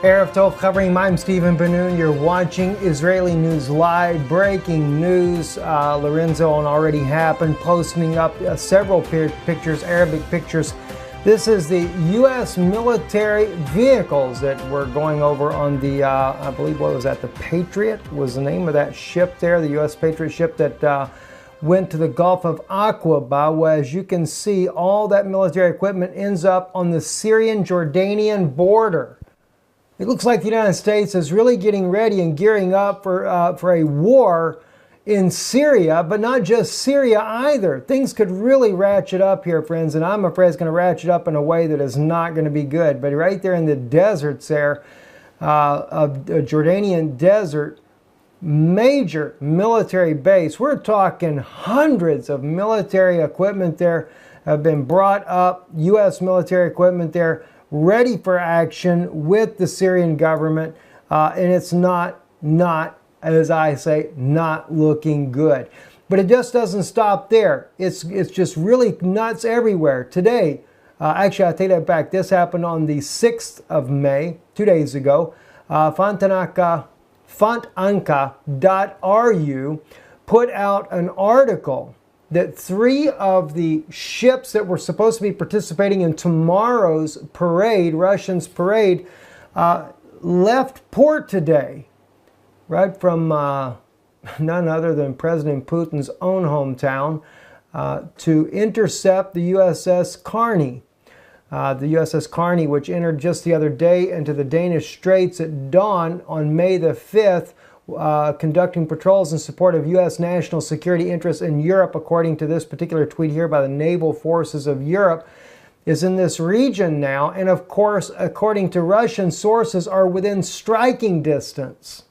Erev Tov covering. I'm Stephen Benoon. You're watching Israeli News Live. Breaking news. Lorenzo on Already Happened posting up several pictures, Arabic pictures. This is the U.S. military vehicles that were going over on the, I believe, what was that? The Patriot was the name of that ship there, the U.S. Patriot ship that went to the Gulf of Aqaba. Well, as you can see, all that military equipment ends up on the Syrian-Jordanian border. It looks like the United States is really getting ready and gearing up for a war in Syria, but not just Syria either. Things could really ratchet up here, friends, and I'm afraid it's going to ratchet up in a way that is not going to be good. But right there in the deserts there, of the Jordanian desert, major military base. We're talking hundreds of military equipment there have been brought up, U.S. military equipment there, ready for action with the Syrian government, and it's not, as I say, not looking good. But it just doesn't stop there. It's just really nuts everywhere. Today, actually I take that back, this happened on the 6th of May, 2 days ago. Fontanka.ru put out an article that 3 of the ships that were supposed to be participating in tomorrow's parade, Russians' parade, left port today, right from none other than President Putin's own hometown, to intercept the USS Carney. The USS Carney, which entered just the other day into the Danish Straits at dawn on May the 5th, conducting patrols in support of U.S. national security interests in Europe, according to this particular tweet here by the Naval Forces of Europe, is in this region now. And of course, according to Russian sources, are within striking distance.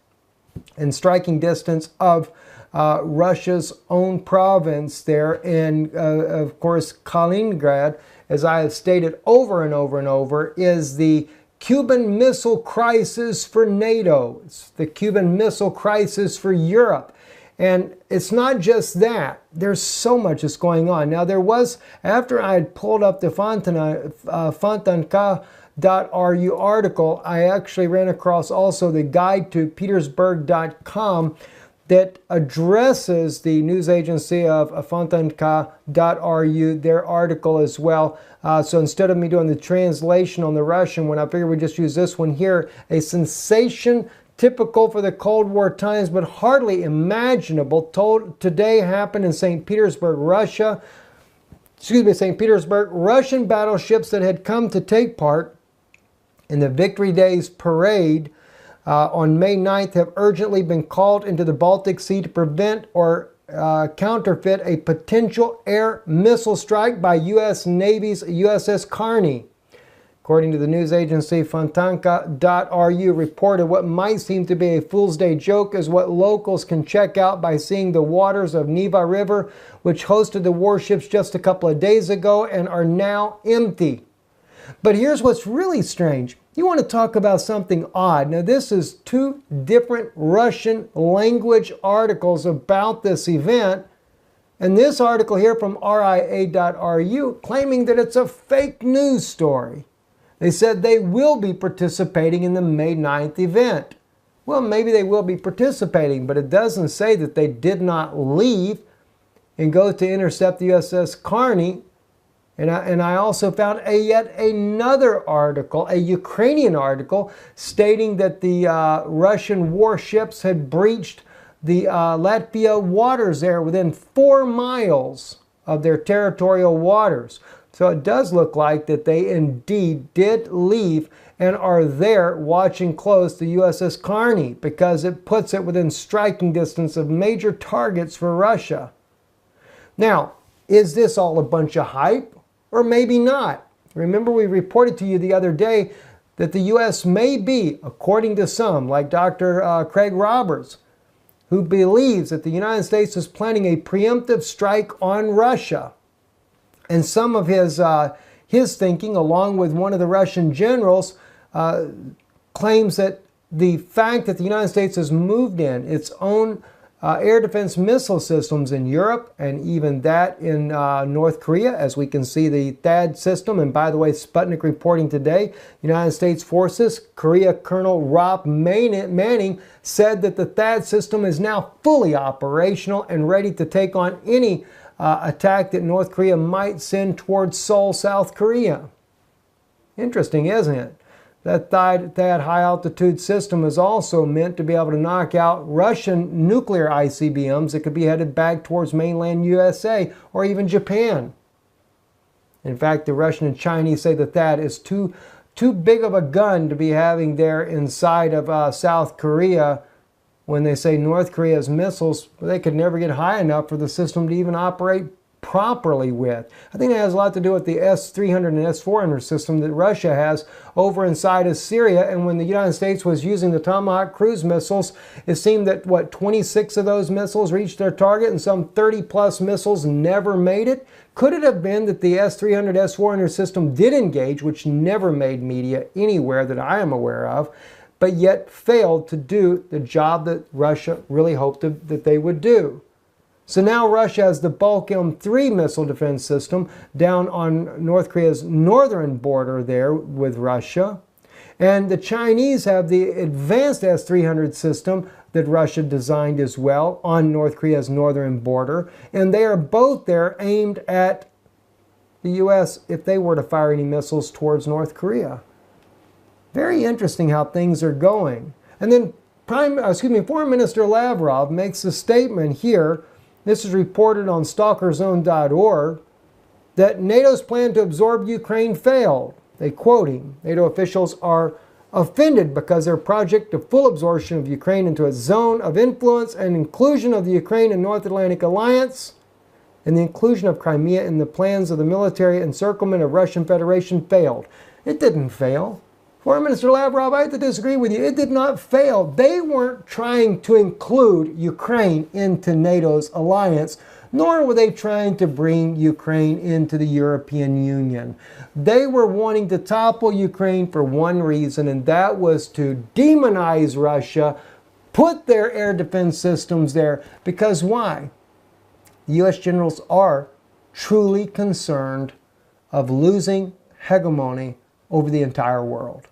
And striking distance of Russia's own province there in, of course, Kaliningrad, as I have stated over and over and over, is the Cuban Missile Crisis for NATO. It's the Cuban Missile Crisis for Europe. And it's not just that. There's so much that's going on. Now, there was, after I had pulled up the Fontanka.ru article, I actually ran across also the guide to Petersburg.com that addresses the news agency of Fontanka.ru, their article as well. So instead of me doing the translation on the Russian one, I figured we'd just use this one here. A sensation typical for the Cold War times, but hardly imaginable, today happened in St. Petersburg, Russia. St. Petersburg. Russian battleships that had come to take part in the Victory Days parade on May 9th have urgently been called into the Baltic Sea to prevent or counterfeit a potential air missile strike by U.S. Navy's USS Carney. According to the news agency, Fontanka.ru reported what might seem to be a Fool's Day joke is what locals can check out by seeing the waters of Neva River, which hosted the warships just a couple of days ago and are now empty. But here's what's really strange. You want to talk about something odd. Now, this is 2 different Russian language articles about this event. And this article here from RIA.ru claiming that it's a fake news story. They said they will be participating in the May 9th event. Well, maybe they will be participating, but it doesn't say that they did not leave and go to intercept the USS Carney. And I also found yet another article, a Ukrainian article, stating that the Russian warships had breached the Latvia waters there within 4 miles of their territorial waters. So it does look like that they indeed did leave and are there watching close the USS Carney, because it puts it within striking distance of major targets for Russia. Now, is this all a bunch of hype? Or maybe not. Remember, we reported to you the other day that the U.S. may be, according to some, like Dr. Craig Roberts, who believes that the United States is planning a preemptive strike on Russia. And some of his thinking, along with one of the Russian generals, claims that the fact that the United States has moved in its own air defense missile systems in Europe, and even that in North Korea, as we can see the THAAD system. And by the way, Sputnik reporting today, United States Forces, Korea Colonel Rob Manning said that the THAAD system is now fully operational and ready to take on any attack that North Korea might send towards Seoul, South Korea. Interesting, isn't it? That THAAD high-altitude system is also meant to be able to knock out Russian nuclear ICBMs that could be headed back towards mainland USA or even Japan. In fact, the Russian and Chinese say that THAAD is too big of a gun to be having there inside of South Korea. When they say North Korea's missiles, they could never get high enough for the system to even operate properly with. I think it has a lot to do with the S-300 and S-400 system that Russia has over inside of Syria. And when the United States was using the Tomahawk cruise missiles, it seemed that, 26 of those missiles reached their target and some 30-plus missiles never made it? Could it have been that the S-300, S-400 system did engage, which never made media anywhere that I am aware of, but yet failed to do the job that Russia really hoped that they would do? So now Russia has the Bulk M3 missile defense system down on North Korea's northern border there with Russia. And the Chinese have the advanced S-300 system that Russia designed as well on North Korea's northern border. And they are both there aimed at the U.S. if they were to fire any missiles towards North Korea. Very interesting how things are going. And then Foreign Minister Lavrov makes a statement here. This is reported on stalkerzone.org, that NATO's plan to absorb Ukraine failed. They quote him. NATO officials are offended because their project of full absorption of Ukraine into a zone of influence and inclusion of the Ukraine and North Atlantic Alliance and the inclusion of Crimea in the plans of the military encirclement of Russian Federation failed. It didn't fail. Foreign Minister Lavrov, I have to disagree with you. It did not fail. They weren't trying to include Ukraine into NATO's alliance, nor were they trying to bring Ukraine into the European Union. They were wanting to topple Ukraine for one reason, and that was to demonize Russia, put their air defense systems there. Because why? The U.S. generals are truly concerned of losing hegemony over the entire world.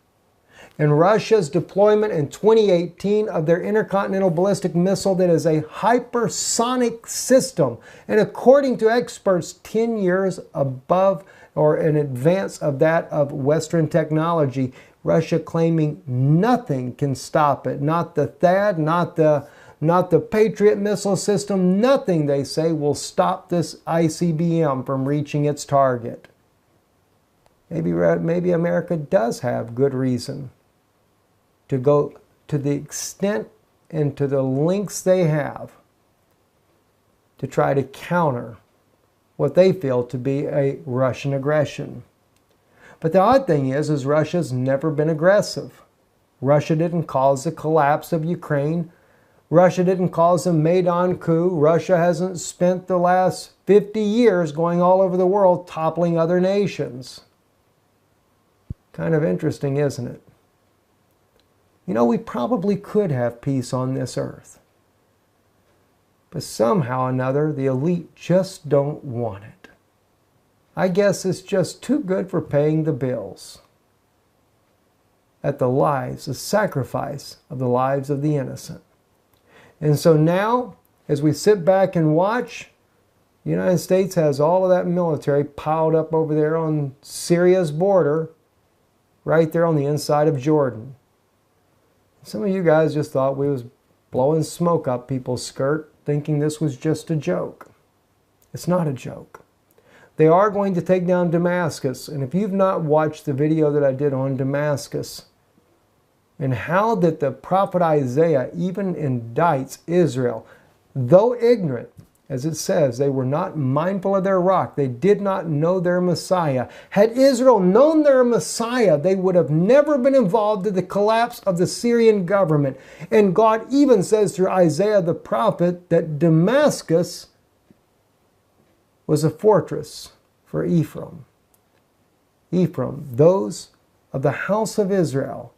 And Russia's deployment in 2018 of their intercontinental ballistic missile that is a hypersonic system, and according to experts, 10 years above or in advance of that of Western technology, Russia claiming nothing can stop it. Not the THAAD, not the Patriot missile system, nothing, they say, will stop this ICBM from reaching its target. Maybe America does have good reason to go to the extent and to the lengths they have to try to counter what they feel to be a Russian aggression. But the odd thing is Russia's never been aggressive. Russia didn't cause the collapse of Ukraine. Russia didn't cause the Maidan coup. Russia hasn't spent the last 50 years going all over the world toppling other nations. Kind of interesting, isn't it? You know, we probably could have peace on this earth. But somehow or another, the elite just don't want it. I guess it's just too good for paying the bills. At the sacrifice of the lives of the innocent. And so now, as we sit back and watch, the United States has all of that military piled up over there on Syria's border, right there on the inside of Jordan. Some of you guys just thought we was blowing smoke up people's skirt, thinking this was just a joke. It's not a joke. They are going to take down Damascus, and if you've not watched the video that I did on Damascus, and how that the prophet Isaiah even indicts Israel, though ignorant, as it says, they were not mindful of their rock. They did not know their Messiah. Had Israel known their Messiah, they would have never been involved in the collapse of the Syrian government. And God even says through Isaiah the prophet that Damascus was a fortress for Ephraim. Ephraim, those of the house of Israel,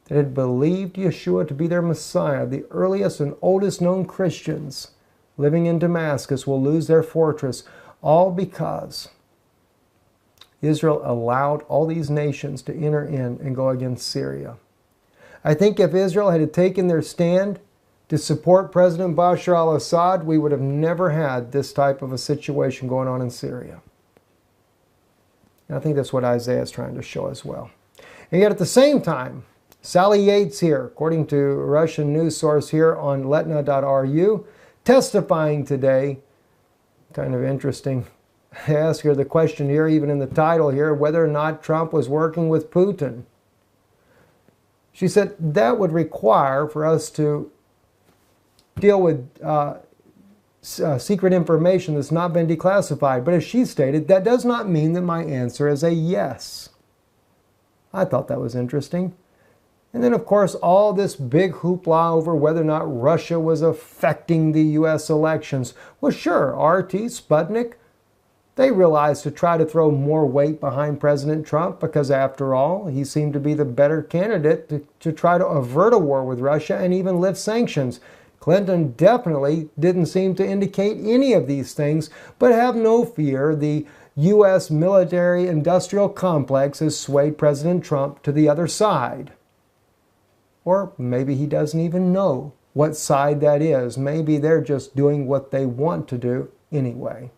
that had believed Yeshua to be their Messiah, the earliest and oldest known Christians living in Damascus, will lose their fortress, all because Israel allowed all these nations to enter in and go against Syria. I think if Israel had taken their stand to support President Bashar al-Assad, we would have never had this type of a situation going on in Syria. And I think that's what Isaiah is trying to show as well. And yet at the same time, Sally Yates here, according to a Russian news source here on letna.ru, testifying today, kind of interesting. I ask her the question here, even in the title here, whether or not Trump was working with Putin. She said that would require for us to deal with secret information that's not been declassified. But as she stated, that does not mean that my answer is a yes. I thought that was interesting. And then, of course, all this big hoopla over whether or not Russia was affecting the U.S. elections. Well, sure, RT, Sputnik, they realized to try to throw more weight behind President Trump because, after all, he seemed to be the better candidate to try to avert a war with Russia and even lift sanctions. Clinton definitely didn't seem to indicate any of these things, but have no fear, the U.S. military-industrial complex has swayed President Trump to the other side. Or maybe he doesn't even know what side that is. Maybe they're just doing what they want to do anyway.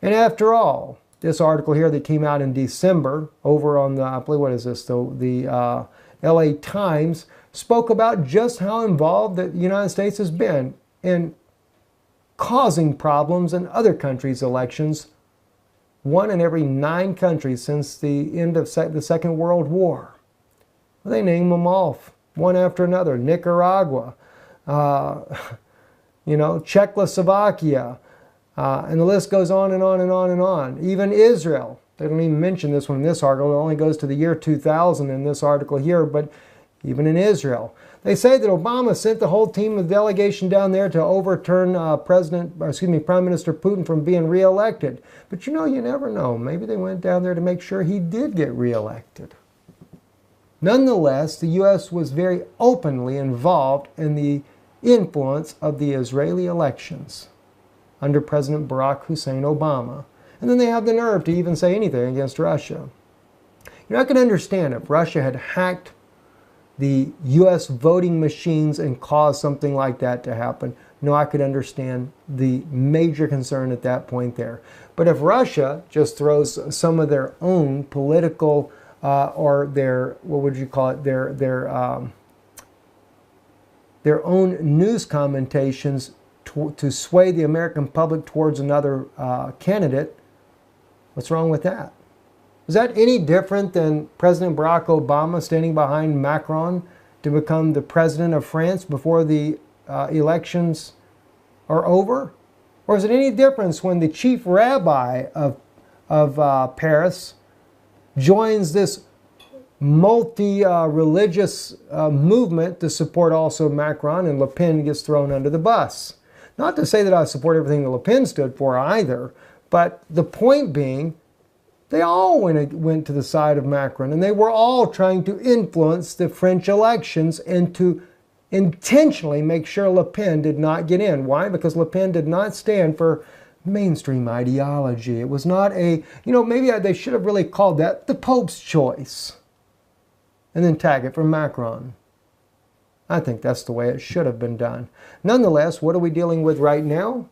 And after all, this article here that came out in December over on the, I believe, what is this, the LA Times, spoke about just how involved the United States has been in causing problems in other countries' elections, one in every 9 countries since the end of the Second World War. Well, they name them off, one after another. Nicaragua, Czechoslovakia, and the list goes on and on and on and on. Even Israel. They don't even mention this one in this article. It only goes to the year 2000 in this article here, but even in Israel. They say that Obama sent the whole team of delegation down there to overturn Prime Minister Putin from being reelected. But you never know. Maybe they went down there to make sure he did get reelected. Nonetheless, the U.S. was very openly involved in the influence of the Israeli elections under President Barack Hussein Obama. And then they have the nerve to even say anything against Russia. I can understand if Russia had hacked the U.S. voting machines and caused something like that to happen. I could understand the major concern at that point there. But if Russia just throws some of their own political or their, what would you call it, their own news commentations to sway the American public towards another candidate, what's wrong with that? Is that any different than President Barack Obama standing behind Macron to become the president of France before the elections are over? Or is it any difference when the chief rabbi of Paris joins this multi-religious movement to support also Macron, and Le Pen gets thrown under the bus? Not to say that I support everything that Le Pen stood for either, but the point being, they all went to the side of Macron, and they were all trying to influence the French elections and to intentionally make sure Le Pen did not get in. Why? Because Le Pen did not stand for mainstream ideology. It was not a, maybe they should have really called that the Pope's choice and then tag it for Macron. I think that's the way it should have been done. Nonetheless, what are we dealing with right now?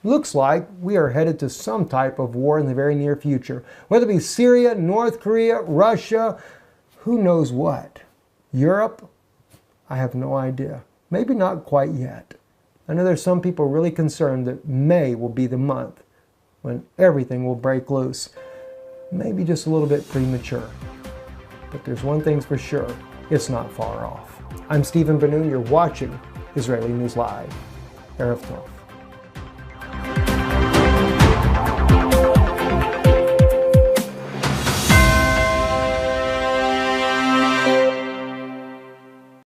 Looks like we are headed to some type of war in the very near future. Whether it be Syria, North Korea, Russia, who knows what. Europe, I have no idea. Maybe not quite yet. I know there's some people really concerned that May will be the month when everything will break loose. Maybe just a little bit premature. But there's one thing's for sure, it's not far off. I'm Stephen Benoon, you're watching Israeli News Live. Erev Tov.